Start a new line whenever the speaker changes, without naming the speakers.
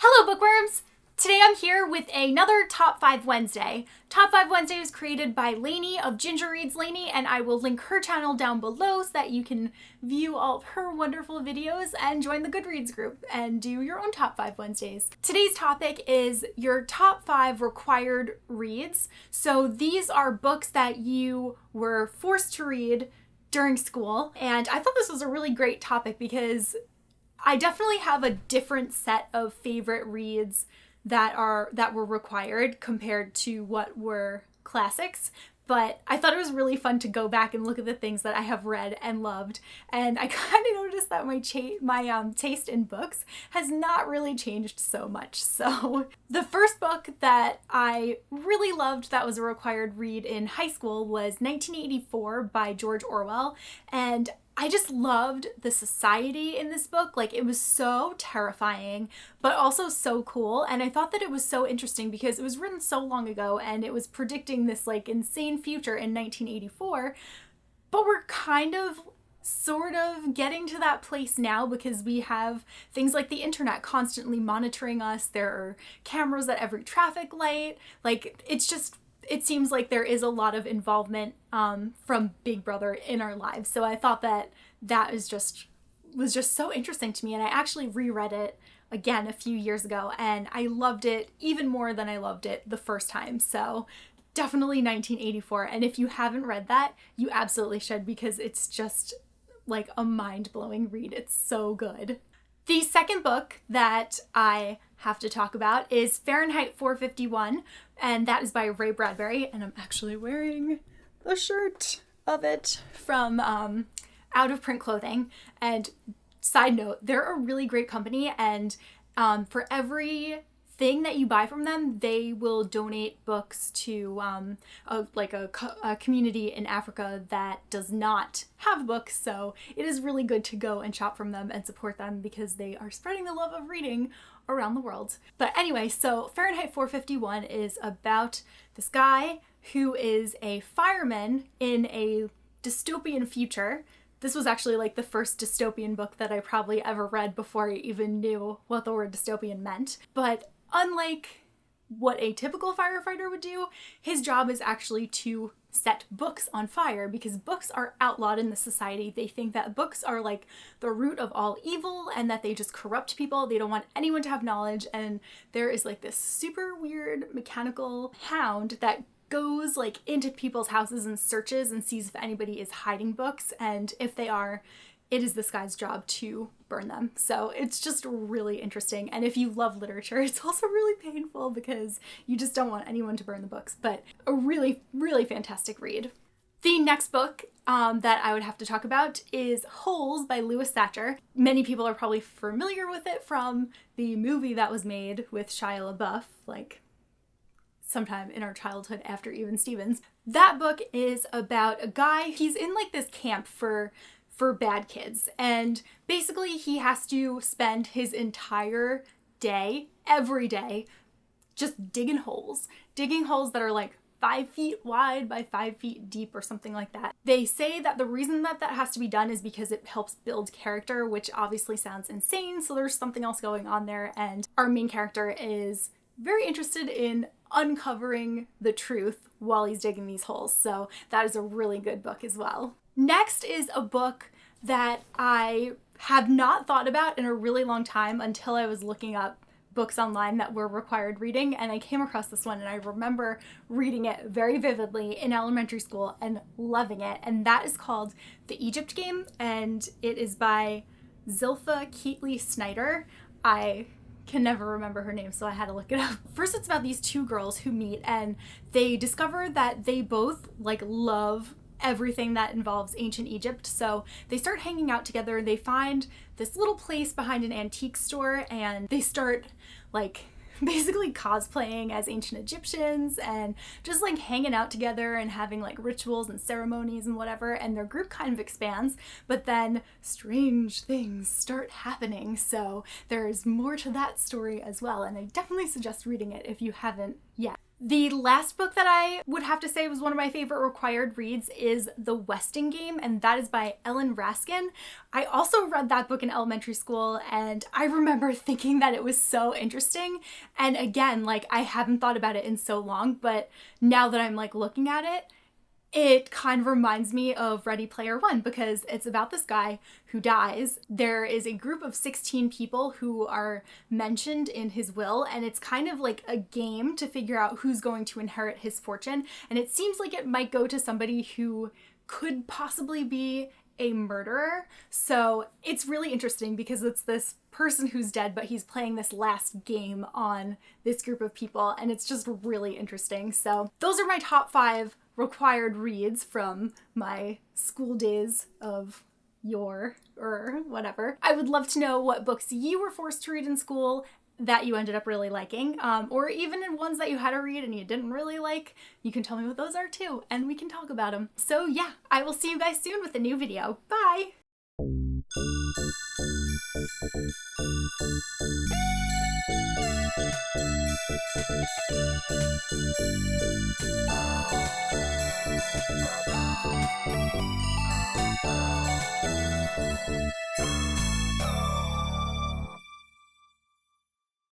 Hello bookworms! Today I'm here with another Top 5 Wednesday. Top 5 Wednesday is created by Lainey of Ginger Reads Lainey, and I will link her channel down below so that you can view all of her wonderful videos and join the Goodreads group and do your own Top 5 Wednesdays. Today's topic is your top 5 required reads. So these are books that you were forced to read during school, and I thought this was a really great topic because I definitely have a different set of favorite reads that were required compared to what were classics, but I thought it was really fun to go back and look at the things that I have read and loved, and I kind of noticed that my taste in books has not really changed so much. So the first book that I really loved that was a required read in high school was 1984 by George Orwell, and I just loved the society in this book. Like, it was so terrifying, but also so cool. And I thought that it was so interesting because it was written so long ago and it was predicting this like insane future in 1984. But we're kind of sort of getting to that place now because we have things like the internet constantly monitoring us. There are cameras at every traffic light. Like, it seems like there is a lot of involvement from Big Brother in our lives. So I thought that was just so interesting to me. And I actually reread it again a few years ago and I loved it even more than I loved it the first time. So definitely 1984. And if you haven't read that, you absolutely should because it's just like a mind-blowing read. It's so good. The second book that I have to talk about is Fahrenheit 451, and that is by Ray Bradbury, and I'm actually wearing a shirt of it from Out of Print Clothing. And side note, they're a really great company, and for every thing that you buy from them, they will donate books to a community in Africa that does not have books. So it is really good to go and shop from them and support them because they are spreading the love of reading around the world. But anyway, so Fahrenheit 451 is about this guy who is a fireman in a dystopian future. This was actually like the first dystopian book that I probably ever read before I even knew what the word dystopian meant. But unlike what a typical firefighter would do, his job is actually to set books on fire because books are outlawed in the society. They think that books are like the root of all evil and that they just corrupt people. They don't want anyone to have knowledge. And there is like this super weird mechanical hound that goes like into people's houses and searches and sees if anybody is hiding books. And if they are, it is this guy's job to burn them. So it's just really interesting. And if you love literature, it's also really painful because you just don't want anyone to burn the books, but a really, really fantastic read. The next book that I would have to talk about is Holes by Louis Thatcher. Many people are probably familiar with it from the movie that was made with Shia LaBeouf, like sometime in our childhood after Even Stevens. That book is about a guy, he's in like this camp for bad kids. And basically he has to spend his entire day, every day, just digging holes that are like 5 feet wide by 5 feet deep or something like that. They say that the reason that has to be done is because it helps build character, which obviously sounds insane. So there's something else going on there. And our main character is very interested in uncovering the truth while he's digging these holes. So that is a really good book as well. Next is a book that I have not thought about in a really long time until I was looking up books online that were required reading, and I came across this one and I remember reading it very vividly in elementary school and loving it, and that is called The Egypt Game, and it is by Zilpha Keatley Snyder. I can never remember her name, so I had to look it up. First, it's about these two girls who meet and they discover that they both like love everything that involves ancient Egypt. So they start hanging out together and they find this little place behind an antique store and they start like basically cosplaying as ancient Egyptians and just like hanging out together and having like rituals and ceremonies and whatever, and their group kind of expands, but then strange things start happening. So there's more to that story as well, and I definitely suggest reading it if you haven't yet. The last book that I would have to say was one of my favorite required reads is The Westing Game, and that is by Ellen Raskin. I also read that book in elementary school, and I remember thinking that it was so interesting. And again, like, I haven't thought about it in so long, but now that I'm like looking at it, it kind of reminds me of Ready Player One because it's about this guy who dies. There is a group of 16 people who are mentioned in his will, and it's kind of like a game to figure out who's going to inherit his fortune. And it seems like it might go to somebody who could possibly be a murderer. So it's really interesting because it's this person who's dead, but he's playing this last game on this group of people, and it's just really interesting. So those are my top 5 required reads from my school days of yore or whatever. I would love to know what books you were forced to read in school that you ended up really liking, or even in ones that you had to read and you didn't really like. You can tell me what those are too, and we can talk about them. So yeah, I will see you guys soon with a new video. Bye!